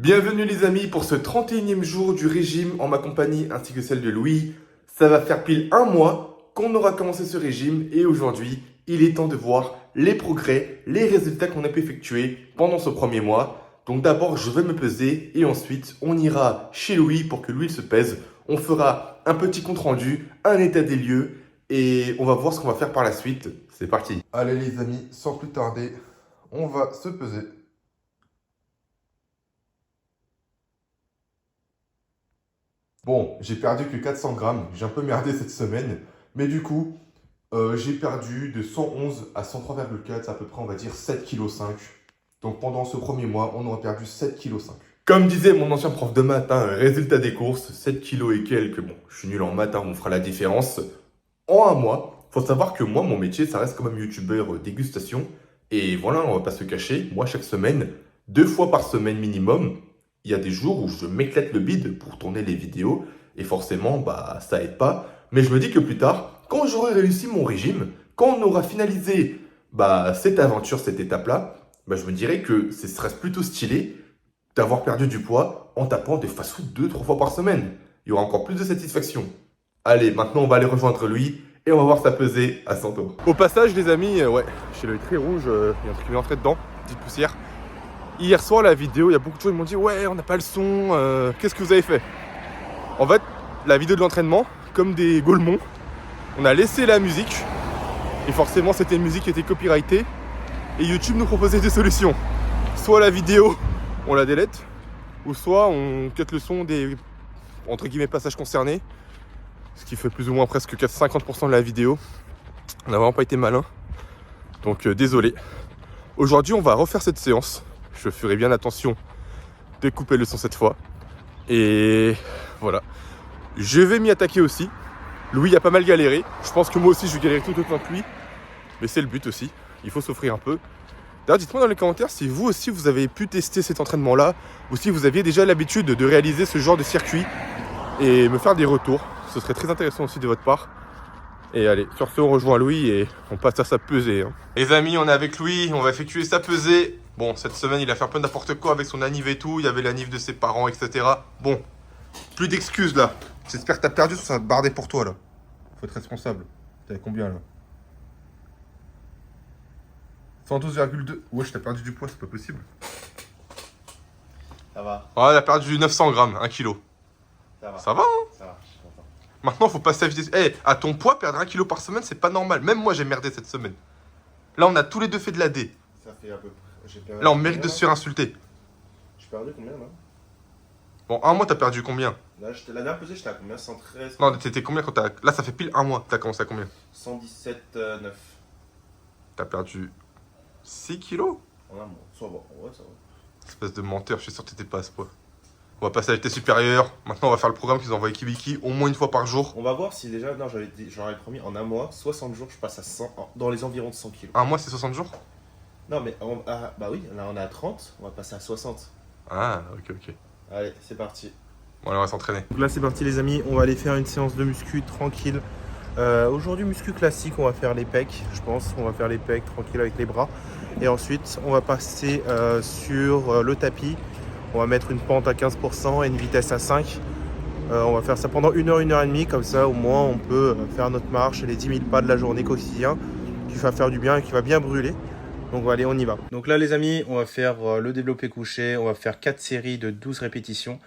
Bienvenue les amis pour ce 31e jour du régime en ma compagnie ainsi que celle de Louis. Ça va faire pile un mois qu'on aura commencé ce régime et aujourd'hui, il est temps de voir les progrès, les résultats qu'on a pu effectuer pendant ce premier mois. Donc d'abord, je vais me peser et ensuite, on ira chez Louis pour que Louis se pèse. On fera un petit compte rendu, un état des lieux et on va voir ce qu'on va faire par la suite. C'est parti. Allez les amis, sans plus tarder, on va se peser. Bon, j'ai perdu que 400 grammes, j'ai un peu merdé cette semaine, mais du coup, j'ai perdu de 111 à 103,4, c'est à peu près, on va dire, 7,5 kg. Donc pendant ce premier mois, on aura perdu 7,5 kg. Comme disait mon ancien prof de maths, résultat des courses, 7 kilos et quelques. Bon, je suis nul en maths, on fera la différence. En un mois, faut savoir que moi, mon métier, ça reste quand même youtubeur dégustation. Et voilà, on va pas se cacher, moi, chaque semaine, 2 fois par semaine minimum, il y a des jours où je m'éclate le bide pour tourner les vidéos. Et forcément, bah, ça aide pas. Mais je me dis que plus tard, quand j'aurai réussi mon régime, quand on aura finalisé cette aventure, cette étape-là, bah, je me dirais que ce serait plutôt stylé d'avoir perdu du poids en tapant des fast-food 2-3 fois par semaine. Il y aura encore plus de satisfaction. Allez, maintenant on va aller rejoindre lui et on va voir sa pesée à 100 tours. Au passage, les amis, ouais, j'ai l'œil très rouge, il y a un truc qui m'est entré dedans, petite poussière. Hier soir, la vidéo, il y a beaucoup de gens qui m'ont dit ouais, on n'a pas le son, qu'est-ce que vous avez fait? En fait, la vidéo de l'entraînement, comme des golemons, on a laissé la musique et forcément, c'était une musique qui était copyrightée et YouTube nous proposait des solutions. Soit la vidéo, on la délète, ou soit on cut le son des entre guillemets passages concernés, ce qui fait plus ou moins presque 50% de la vidéo. On n'a vraiment pas été malin, donc désolé. Aujourd'hui, on va refaire cette séance. Je ferai bien attention de couper le son cette fois. Et voilà. Je vais m'y attaquer aussi. Louis a pas mal galéré. Je pense que moi aussi, je vais galérer tout autant que lui. Mais c'est le but aussi. Il faut s'offrir un peu. D'ailleurs, dites-moi dans les commentaires si vous aussi, vous avez pu tester cet entraînement-là ou si vous aviez déjà l'habitude de réaliser ce genre de circuit et me faire des retours. Ce serait très intéressant aussi de votre part. Et allez, sur ce, on rejoint Louis et on passe à sa pesée. Les amis, on est avec Louis, on va effectuer sa pesée. Bon, cette semaine, il a fait un peu n'importe quoi avec son anniv et tout. Il y avait l'anniv de ses parents, etc. Bon, plus d'excuses là. J'espère que t'as perdu, ça va te barder pour toi là. Faut être responsable. T'avais combien là? 112,2. Wesh, t'as perdu du poids, c'est pas possible. Ça va. Ouais, elle a perdu 900 grammes, 1 kg. Ça va. Ça va, hein? Ça va, je suis content. Maintenant, faut passer à vitesse. À ton poids, perdre 1 kg par semaine, c'est pas normal. Même moi, j'ai merdé cette semaine. Là, on a tous les deux fait de la D. Ça fait à peu près. Là, on mérite de se faire insulter. J'ai perdu combien là? Bon, un mois, t'as perdu combien? Là, la dernière pesée, j'étais à combien? 113. Non, t'étais combien quand t'as. Là, ça fait pile un mois. T'as commencé à combien? 117,9. T'as perdu 6 kilos? En un mois. Ça va, ouais, ça va. Espèce de menteur, je suis sûr que t'étais pas à ce poids. On va passer à la vitesse supérieure. Maintenant, on va faire le programme qu'ils ont envoyé Kibiki au moins 1 fois par jour. On va voir si déjà, non, j'aurais promis en un mois, 60 jours, je passe à 100, dans les environs de 100 kilos. Un mois, c'est 60 jours? Non, mais bah oui, là on est à 30, on va passer à 60. Ah, ok. Allez, c'est parti. Bon, allez, on va s'entraîner. Donc là c'est parti les amis, on va aller faire une séance de muscu tranquille. Aujourd'hui muscu classique, on va faire les pecs, je pense. On va faire les pecs tranquille avec les bras. Et ensuite on va passer sur le tapis. On va mettre une pente à 15% et une vitesse à 5. On va faire ça pendant 1 heure, 1 heure et demie. Comme ça au moins on peut faire notre marche, les 10 000 pas de la journée quotidien qui va faire du bien et qui va bien brûler. Donc allez, on y va. Donc là les amis, on va faire le développé couché. On va faire 4 séries de 12 répétitions.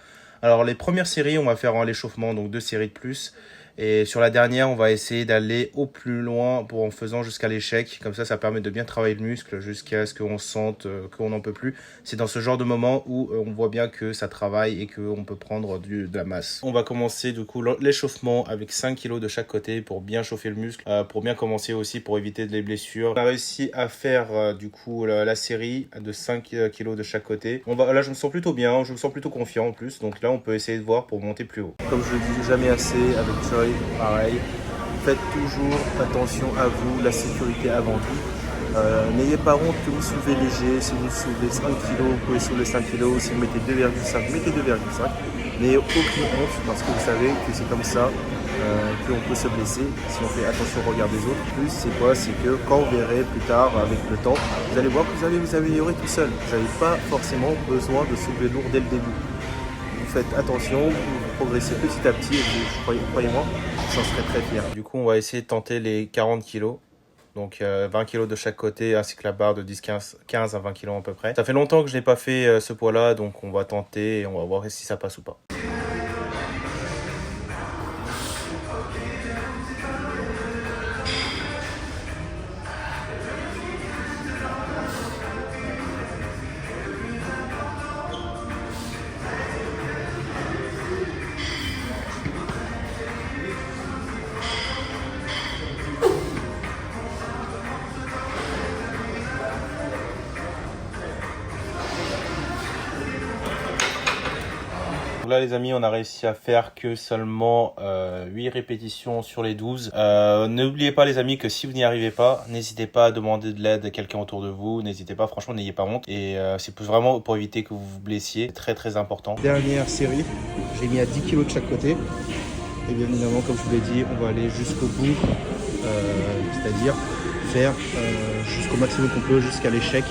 Alors les premières séries, on va faire en l'échauffement, donc 2 séries de plus. Et sur la dernière, on va essayer d'aller au plus loin en faisant jusqu'à l'échec. Comme ça permet de bien travailler le muscle jusqu'à ce qu'on sente qu'on n'en peut plus. C'est dans ce genre de moment où on voit bien que ça travaille et qu'on peut prendre de la masse. On va commencer du coup l'échauffement avec 5 kg de chaque côté pour bien chauffer le muscle. Pour bien commencer aussi pour éviter les blessures. On a réussi à faire du coup la série de 5 kg de chaque côté. Là je me sens plutôt bien, je me sens plutôt confiant en plus. Donc là on peut essayer de voir pour monter plus haut. Comme je le dis jamais assez avec Joy, pareil, faites toujours attention à vous, la sécurité avant tout. N'ayez pas honte que vous soulevez léger. Si vous soulevez 5 kg, vous pouvez soulever 5 kg. Si vous mettez 2,5, mettez 2,5. N'ayez aucune honte parce que vous savez que c'est comme ça qu'on peut se blesser si on fait attention au regard des autres. Plus, c'est quoi? C'est que quand vous verrez plus tard, avec le temps, vous allez voir que vous allez vous améliorer tout seul. Vous n'avez pas forcément besoin de soulever lourd dès le début. Vous faites attention, vous progressez petit à petit et croyez-moi, j'en serai très fier. Du coup, on va essayer de tenter les 40 kg. Donc 20 kg de chaque côté ainsi que la barre de 15 à 20 kg à peu près. Ça fait longtemps que je n'ai pas fait ce poids-là, donc on va tenter et on va voir si ça passe ou pas. Là les amis, on a réussi à faire que seulement 8 répétitions sur les 12. N'oubliez pas les amis que si vous n'y arrivez pas, n'hésitez pas à demander de l'aide à quelqu'un autour de vous. N'hésitez pas, franchement, n'ayez pas honte. Et c'est vraiment pour éviter que vous vous blessiez. C'est très très important. Dernière série, j'ai mis à 10 kg de chaque côté. Et bien évidemment, comme je vous l'ai dit, on va aller jusqu'au bout. C'est-à-dire faire jusqu'au maximum qu'on peut, jusqu'à l'échec.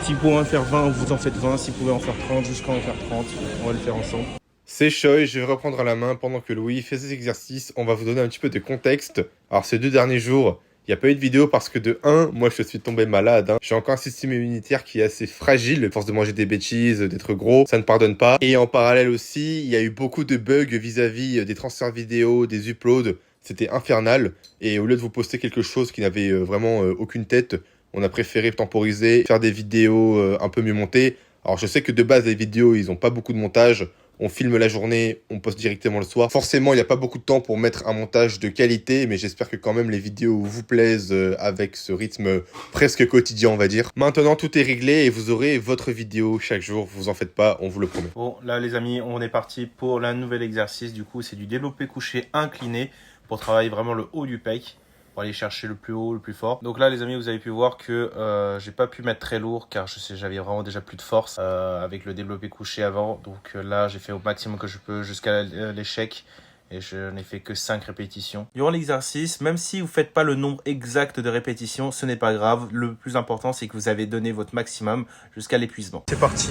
Si vous pouvez en faire 20, vous en faites 20. Si vous pouvez en faire 30, jusqu'à en faire 30. On va le faire ensemble. C'est Choi, je vais reprendre à la main pendant que Louis fait ses exercices. On va vous donner un petit peu de contexte. Alors ces 2 derniers jours, il n'y a pas eu de vidéo parce que de 1, moi je suis tombé malade. J'ai encore un système immunitaire qui est assez fragile. À force de manger des bêtises, d'être gros, ça ne pardonne pas. Et en parallèle aussi, il y a eu beaucoup de bugs vis-à-vis des transferts vidéo, des uploads. C'était infernal. Et au lieu de vous poster quelque chose qui n'avait vraiment aucune tête, on a préféré temporiser, faire des vidéos un peu mieux montées. Alors je sais que de base les vidéos ils n'ont pas beaucoup de montage. On filme la journée, on poste directement le soir. Forcément il n'y a pas beaucoup de temps pour mettre un montage de qualité. Mais j'espère que quand même les vidéos vous plaisent avec ce rythme presque quotidien on va dire. Maintenant tout est réglé et vous aurez votre vidéo chaque jour. Vous en faites pas, on vous le promet. Bon là les amis, on est parti pour un nouvel exercice. Du coup c'est du développé couché incliné pour travailler vraiment le haut du pec. Pour aller chercher le plus haut, le plus fort. Donc là les amis, vous avez pu voir que j'ai pas pu mettre très lourd car j'avais vraiment déjà plus de force avec le développé couché avant. Donc là j'ai fait au maximum que je peux jusqu'à l'échec et je n'ai fait que 5 répétitions. Durant l'exercice, même si vous faites pas le nombre exact de répétitions, ce n'est pas grave. Le plus important c'est que vous avez donné votre maximum jusqu'à l'épuisement. C'est parti,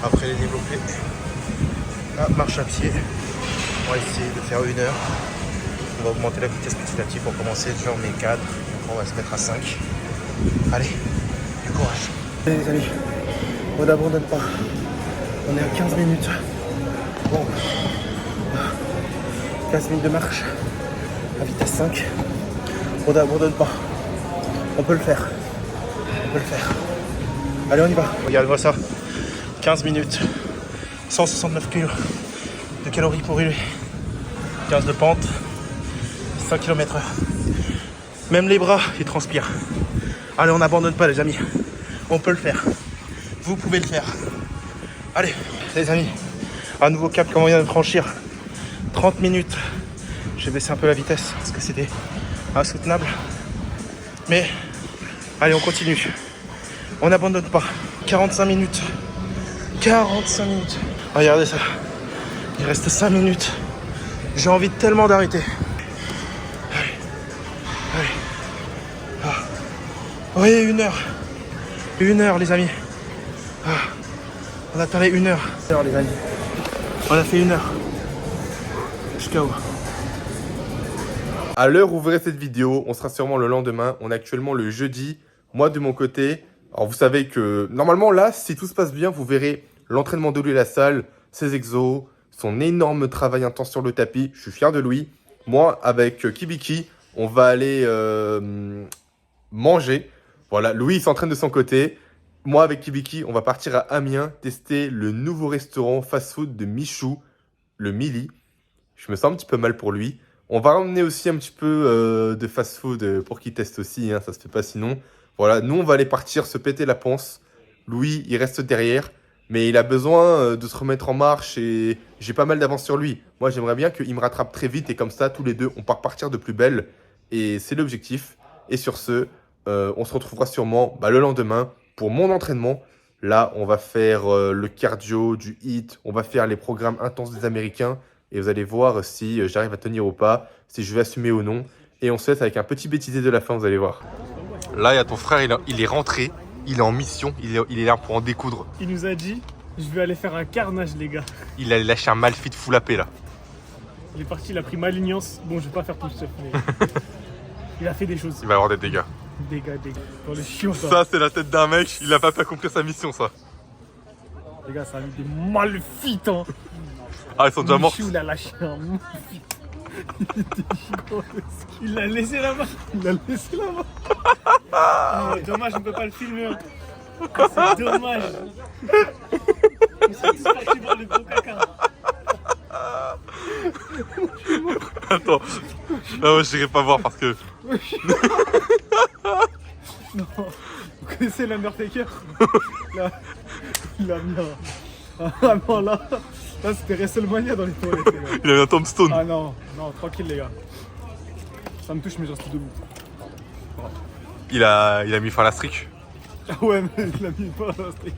après les développés, marche à pied, on va essayer de faire 1 heure. On va augmenter la vitesse petit à petit pour commencer. Déjà on est 4, on va se mettre à 5. Allez, du courage. Allez les amis, on n'abandonne pas. On est à 15 minutes. Bon, 15 minutes de marche à vitesse 5. On n'abandonne pas. On peut le faire. On peut le faire. Allez on y va. Regarde-moi ça. 15 minutes. 169 kg de calories pour brûler. 15 de pente. 5 km/h. Même les bras, ils transpirent. Allez, on n'abandonne pas les amis. On peut le faire. Vous pouvez le faire. Allez, les amis. Un nouveau cap qu'on vient de franchir. 30 minutes. J'ai baissé un peu la vitesse parce que c'était insoutenable. Mais, allez, on continue. On n'abandonne pas. 45 minutes. 45 minutes. Regardez ça. Il reste 5 minutes. J'ai envie tellement d'arrêter. Oui, 1 heure. 1 heure, les amis. On a parlé 1 heure. Alors, les amis. On a fait 1 heure. Jusqu'à où? À l'heure où vous verrez cette vidéo, on sera sûrement le lendemain. On est actuellement le jeudi. Moi, de mon côté, alors vous savez que normalement là, si tout se passe bien, vous verrez l'entraînement de Louis à la salle, ses exos, son énorme travail intense sur le tapis. Je suis fier de Louis. Moi, avec Kibiki, on va aller manger. Voilà, Louis il s'entraîne de son côté. Moi, avec Kibiki, on va partir à Amiens tester le nouveau restaurant fast-food de Michou, le Mili. Je me sens un petit peu mal pour lui. On va ramener aussi un petit peu de fast-food pour qu'il teste aussi, hein, ça se fait pas sinon. Voilà, nous on va aller partir se péter la panse. Louis, il reste derrière, mais il a besoin de se remettre en marche et j'ai pas mal d'avance sur lui. Moi, j'aimerais bien qu'il me rattrape très vite et comme ça, tous les deux, on part partir de plus belle. Et c'est l'objectif. Et sur ce, On se retrouvera sûrement le lendemain pour mon entraînement. Là, on va faire le cardio, du HIIT, on va faire les programmes intenses des Américains et vous allez voir si j'arrive à tenir ou pas, si je vais assumer ou non. Et on se laisse avec un petit bêtisier de la fin, vous allez voir. Là, il y a ton frère, il est rentré, il est en mission, il est là pour en découdre. Il nous a dit, je vais aller faire un carnage les gars. Il a lâché un malfit full AP là. Il est parti, il a pris Malignance. Bon, je vais pas faire tout ça, mais il a fait des choses. Il va avoir des dégâts. Dégâts. Dans le chiot ça. Ça, c'est la tête d'un mec, il a pas pu accomplir sa mission, ça. Les gars, ça a mis des malfites hein. Ah, ils sont déjà morts. Michou, il a lâché un malfit. Il était gigantesque. Il l'a laissé là-bas. Ah, dommage, on peut pas le filmer. Hein. Ah, c'est dommage. On s'est tous partis voir le gros caca. Attends, moi j'irai pas voir parce que. Non, vous connaissez l'Undertaker? Là, il a mis un. Ah non, là c'était WrestleMania dans les toilettes, les gars. Il a eu un tombstone. Ah non, tranquille, les gars. Ça me touche, mais j'en suis debout. Il a mis fin à la streak. Ah ouais, mais il a mis pas un steak.